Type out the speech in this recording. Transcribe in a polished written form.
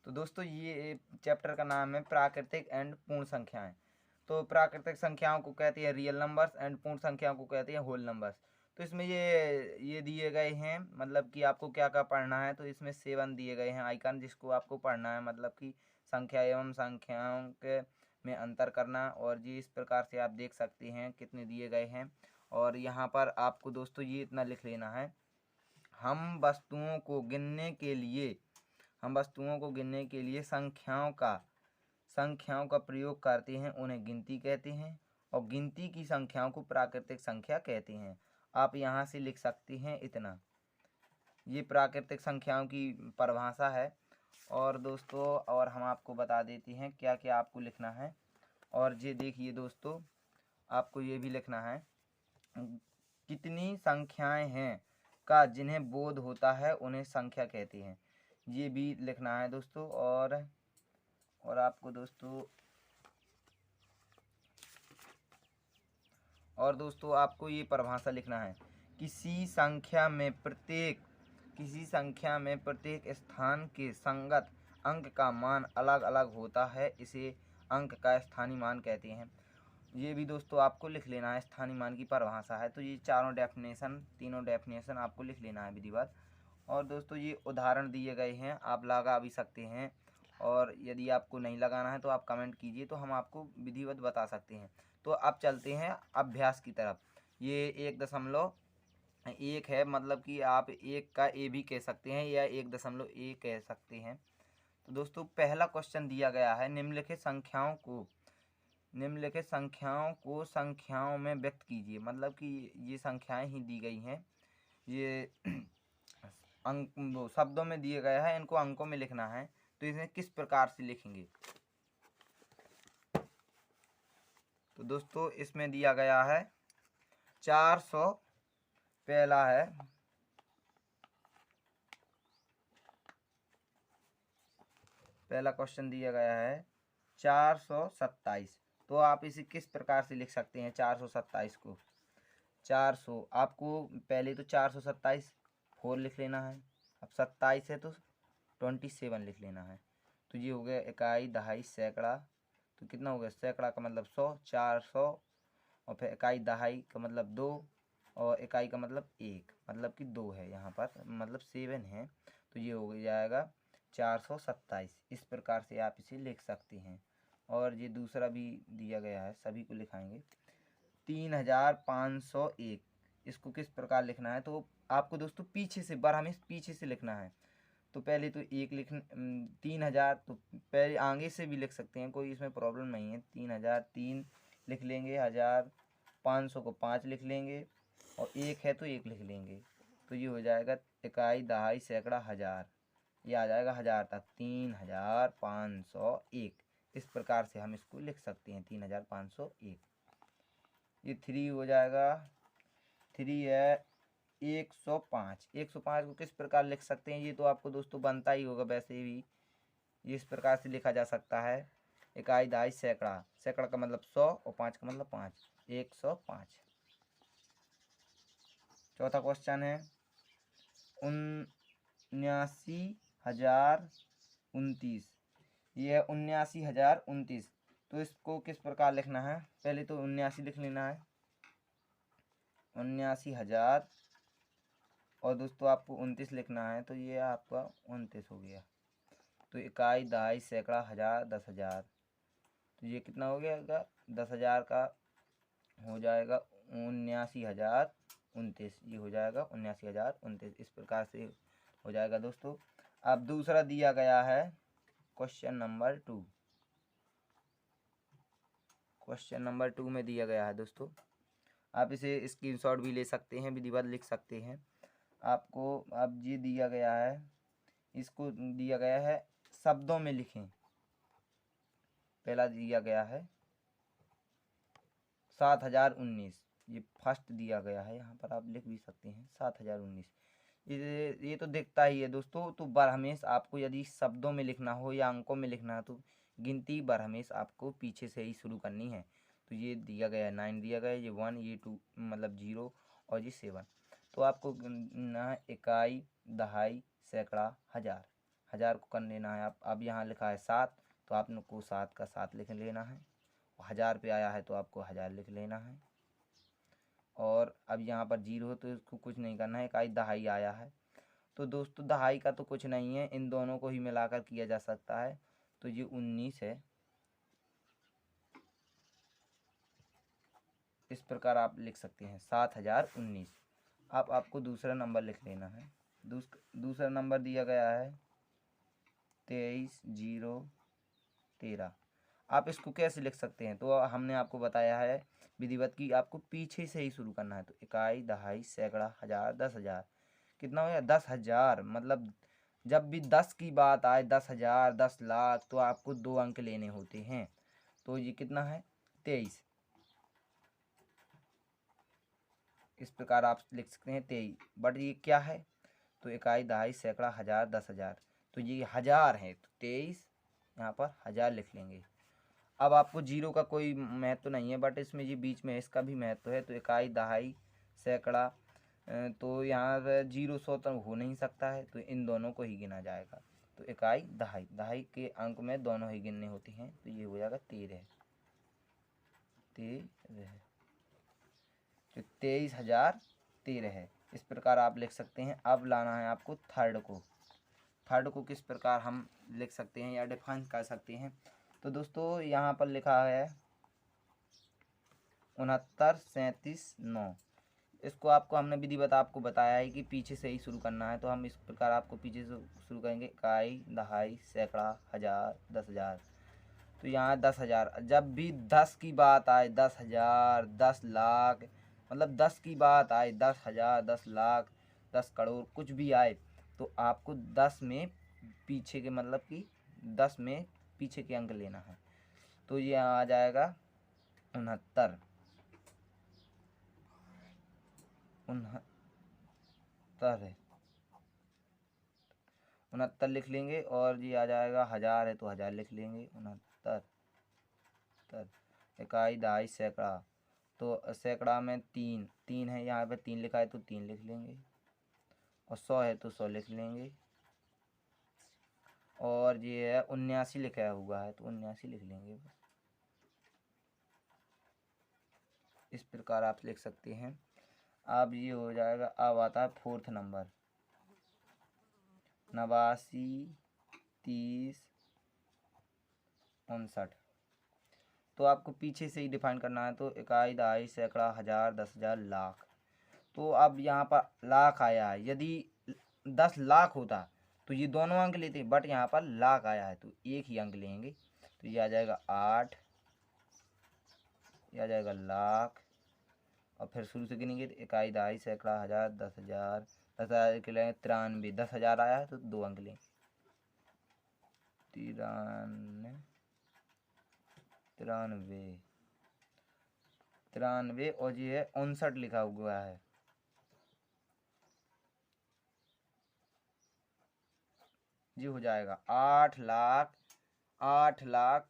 तो दोस्तों ये चैप्टर का नाम है प्राकृतिक एंड पूर्ण संख्याएं। तो प्राकृतिक संख्याओं को कहते हैं रियल नंबर्स एंड पूर्ण संख्याओं को कहते हैं होल नंबर्स। तो इसमें ये दिए गए हैं, मतलब कि आपको क्या क्या पढ़ना है। तो इसमें 7 दिए गए हैं आइकन, जिसको आपको पढ़ना है, मतलब कि संख्या एवं संख्याओं के में अंतर करना। और जी इस प्रकार से आप देख सकते हैं कितने दिए गए हैं। और यहाँ पर आपको दोस्तों ये इतना लिख लेना है, हम वस्तुओं को गिनने के लिए संख्याओं का प्रयोग करते हैं, उन्हें गिनती कहते हैं। और गिनती की संख्याओं को प्राकृतिक संख्या कहते हैं। आप यहाँ से लिख सकते हैं इतना, ये प्राकृतिक संख्याओं की परिभाषा है। और दोस्तों और हम आपको बता देते हैं क्या क्या आपको लिखना है। और ये देखिए दोस्तों, आपको ये भी लिखना है, कितनी संख्याएं हैं का जिन्हें बोध होता है उन्हें संख्या कहते हैं, ये भी लिखना है दोस्तों। और आपको दोस्तों आपको ये परिभाषा लिखना है, किसी संख्या में प्रत्येक स्थान के संगत अंक का मान अलग अलग होता है, इसे अंक का स्थानीय मान कहते हैं। ये भी दोस्तों आपको लिख लेना है, स्थानीय मान की परिभाषा है। तो ये तीनों डेफिनेशन आपको लिख लेना है विधिवत। और दोस्तों ये उदाहरण दिए गए हैं, आप लगा भी सकते हैं। और यदि आपको नहीं लगाना है तो आप कमेंट कीजिए, तो हम आपको विधिवत बता सकते हैं। तो अब चलते हैं अभ्यास की तरफ। ये 1.1 है, मतलब कि आप 1 का ए भी कह सकते हैं या 1.1 कह सकते हैं। तो दोस्तों पहला क्वेश्चन दिया गया है, निम्नलिखित संख्याओं को संख्याओं में व्यक्त कीजिए। मतलब कि ये संख्याएं ही दी गई हैं, ये शब्दों में दिए गया है, इनको अंकों में लिखना है। तो इसे किस प्रकार से लिखेंगे? तो दोस्तों इसमें दिया गया है 400, पहला क्वेश्चन दिया गया है 427। तो आप इसे किस प्रकार से लिख सकते हैं 427 को? 400 आपको पहले तो 427 4 लिख लेना है। अब 27 है तो 27 लिख लेना है। तो ये हो गया इकाई, दहाई, सैकड़ा। तो कितना हो गया? सैकड़ा का मतलब 100, 400, और फिर इकाई दहाई का मतलब 2, और इकाई का मतलब 1, मतलब कि 2 है यहाँ पर, मतलब 7 है। तो ये हो जाएगा 427। इस प्रकार से आप इसे लिख सकते हैं। और ये दूसरा भी दिया गया है, सभी को लिखाएंगे। 3501, इसको किस प्रकार लिखना है? तो आपको दोस्तों पीछे से हमें पीछे से लिखना है। तो पहले तो 3000, तो पहले आगे से भी लिख सकते हैं, कोई इसमें प्रॉब्लम नहीं है। 3003 लिख लेंगे, 1500 को 5 लिख लेंगे, और 1 है तो 1 लिख लेंगे। तो ये हो जाएगा इकाई, दहाई, सैकड़ा, हजार, ये आ जाएगा 1000 तक। 3501, इस प्रकार से हम इसको लिख सकते हैं, 3501। ये 3 हो जाएगा, 3 है 105। 105 को किस प्रकार लिख सकते हैं? ये तो आपको दोस्तों बनता ही होगा वैसे भी। ये इस प्रकार से लिखा जा सकता है, इकाई, दहाई, सैकड़ा। सैकड़ा का मतलब 100 और 5 का मतलब 5, 105। चौथा क्वेश्चन है 79,029। ये है 79,029। तो इसको किस प्रकार लिखना है? पहले तो 79 लिख लेना है, 79,000, और दोस्तों आपको 29 लिखना है। तो ये आपका 29 हो गया। तो इकाई, दहाई, सैकड़ा, हजार, 10,000। तो ये कितना हो गया? 10,000 का हो जाएगा 79,029। ये हो जाएगा 79,029। इस प्रकार से हो जाएगा दोस्तों। अब दूसरा दिया गया है क्वेश्चन नंबर 2। क्वेश्चन नंबर 2 में दिया गया है दोस्तों, आप इसे स्क्रीनशॉट भी ले सकते हैं, विधिवत लिख सकते हैं। आपको अब ये दिया गया है, इसको दिया गया है शब्दों में लिखें। पहला दिया गया है 7019, ये फर्स्ट दिया गया है, यहाँ पर आप लिख भी सकते हैं 7019। ये तो दिखता ही है दोस्तों। तो बरहमेश आपको यदि शब्दों में लिखना हो या अंकों में लिखना है तो गिनती बरहमेश आपको पीछे से ही शुरू करनी है। तो ये दिया गया है 9 दिया गया है, ये 1, ये 2 मतलब 0, और ये 7। तो आपको गिनना है इकाई, दहाई, सैकड़ा, हजार। 1000 को कर लेना है आप। अब यहाँ लिखा है 7, तो आपने को 7 का 7 लिख लेना है। 1000 पे आया है तो आपको 1000 लिख लेना है। और अब यहाँ पर 0 तो इसको कुछ नहीं करना है, इकाई दहाई आया है। तो दोस्तों दहाई का तो कुछ नहीं है, इन दोनों को ही मिलाकर किया जा सकता है। तो ये 19 है। इस प्रकार आप लिख सकते हैं 7019। अब आपको दूसरा नंबर लिख लेना है। दूसरा नंबर दिया गया है 23,013। आप इसको कैसे लिख सकते हैं, तो हमने आपको बताया है विधिवत की आपको पीछे से ही शुरू करना है। तो इकाई, दहाई, सैकड़ा, हजार, 10,000। कितना हो गया? 10,000। मतलब जब भी 10 की बात आए, 10,000, 10 लाख, तो आपको 2 अंक लेने होते हैं। तो ये कितना है? 23। इस प्रकार आप लिख सकते हैं 23। बट ये क्या है? तो इकाई, दहाई, सैकड़ा, हजार, 10,000। तो ये 1000 है, तो 23 यहाँ पर 1000 लिख लेंगे। अब आपको 0 का कोई महत्व नहीं है, बट इसमें ये बीच में इसका भी महत्व है। तो इकाई, दहाई, सैकड़ा, तो यहाँ पर 0 100 तो हो नहीं सकता है, तो इन दोनों को ही गिना जाएगा। तो इकाई, दहाई, दहाई के अंक में दोनों ही गिनने होते हैं। तो ये हो जाएगा 13। तो 23,013 है। इस प्रकार आप लिख सकते हैं। अब लाना है आपको थर्ड को। थर्ड को किस प्रकार हम लिख सकते हैं या डिफाइन कर सकते हैं? तो दोस्तों यहाँ पर लिखा है 69, 37, 9। इसको आपको हमने विधिवत आपको बताया है कि पीछे से ही शुरू करना है। तो हम इस प्रकार आपको पीछे से शुरू करेंगे। इकाई, दहाई, सैकड़ा, हजार, 10,000। तो यहाँ 10,000। जब भी 10 की बात आए, 10,000, 10 लाख, मतलब 10 की बात आए, 10,000, 10 लाख, 10 करोड़, कुछ भी आए, तो आपको 10 में पीछे के, मतलब कि 10 में पीछे के अंक लेना है। तो ये आ जाएगा 69। 69 है, 69 लिख लेंगे। और ये आ जाएगा 1000 है, तो 1000 लिख लेंगे। 69। इकाई, दहाई, सैकड़ा, तो सैकड़ा में 3 3 है, यहाँ पे 3 लिखा है तो 3 लिख लेंगे। और 100 है तो 100 लिख लेंगे। और ये है 79 लिखा हुआ है, तो 79 लिख लेंगे बस। इस प्रकार आप लिख सकते हैं। अब ये हो जाएगा। अब आता है फोर्थ नंबर 89, 30, 59। तो आपको पीछे से ही डिफाइन करना है। तो इकाई, दहाई, सैकड़ा, हजार, 10,000, लाख। तो अब यहाँ पर लाख आया है। यदि 10 लाख होता तो ये दोनों अंक लेते, बट यहाँ पर लाख आया है तो एक ही अंक लेंगे। तो ये आ जाएगा 8, ये आ जाएगा लाख। और फिर शुरू से गिनेंगे तो इकाई, दहाई, सैकड़ा, हजार, 10,000, 10,000 के लेंगे 93। 10,000 आया है तो 2 अंक लेंगे। 93, 93, 93। और ये है 59 लिखा हुआ है। जी हो जाएगा 8 लाख, 8 लाख